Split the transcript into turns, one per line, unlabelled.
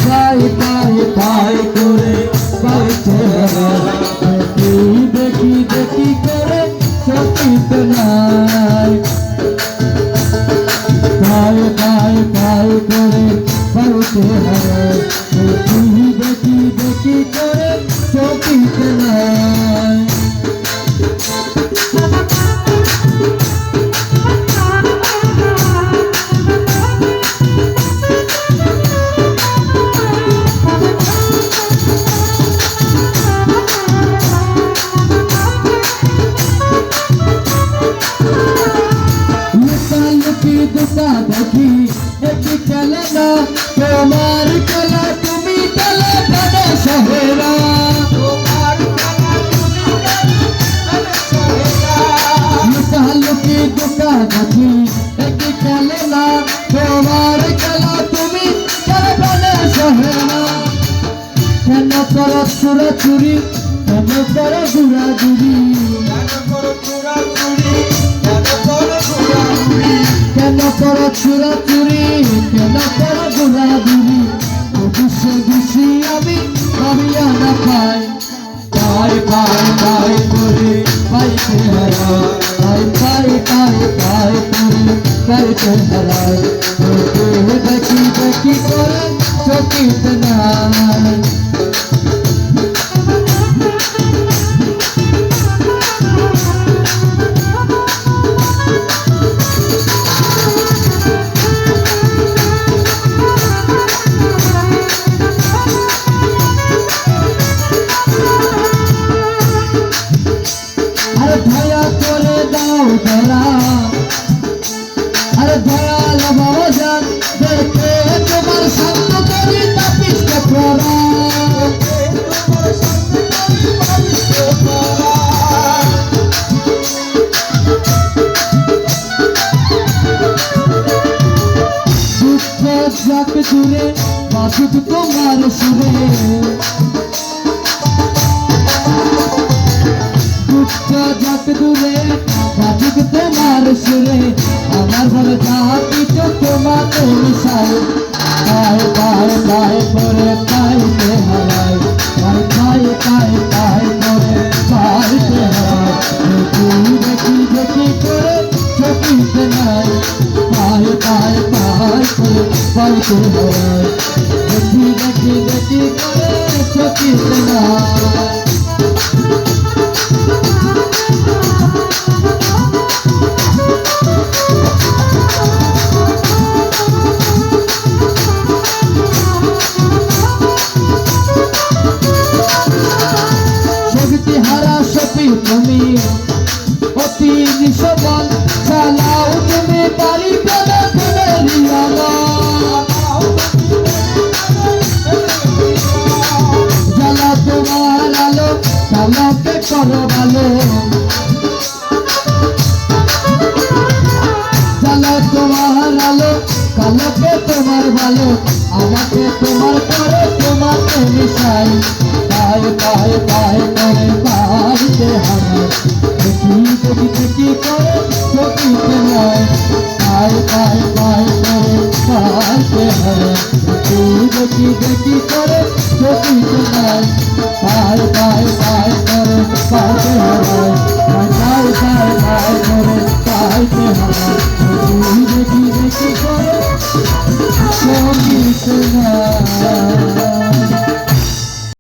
পাই পাই পাই করে পাইতে দেখি দেখি করে চকিত নাই পাই পাই পাই করে পাইতে দেখি দেখি করে চকিত নাই दुका देखी देखी चले ना तुम्हार कला तुम्ही चले बड़े शहरा की दुका देखी देखी चले ना तुम्हार कला तुम्ही चले बड़े शहरा केन करो चुरा चुरी केन करो गुरा गुरी কেন করো চুরা চুরি কেন করো ঘোরা ঘুরি দুষে দুষি আমি ভাবিয়া না পাই পাই পাই পাই করে পাইতে হারাই পাই পাই পাই পাই করে পাইতে হারাই দেখি দেখি করে চকিতে নাই দয়া করে দাও দয়া আরে দয়াল ভজন দেখে তোমার সঙ্গ করি তাপিসকে পড়া দুঃখ যাক দূরে বাসুক তোমার সুরে যাক দূরে বাজুক তোমার সুরে আমার ঘরে যাবি তো তোমাকে মিশাই পাই পাই পাই করে পাইতে হারাই পাই পাই পাই পাই করে পাইতে হারাই দেখি দেখি করে চকিতে নাই পাই পাই পাই করে পাইতে হারাই দেখি দেখি দেখি করে চকিতে নাই তুমি অতি নিঃসবল চালাও তুমি বাড়ি পেলে ফেলে জ্বালা তোমার আলো কালকে করো ভালো জ্বালা তোমার আলো কালকে তোমার ভালো আমাকে তোমার করে তোমাকে মিশাই পাই পাই পাই করে পাইতে হারাই দেখি দেখি দেখি করে চকিতে নাই পাই পাই পাই করে পাইতে হারাই দেখি দেখি করে চকিতে নাই পাই পাই পাই করে পাইতে হারাই পাই পাই পাই করে পাইতে হারাই দেখি দেখি করে চকিতে নাই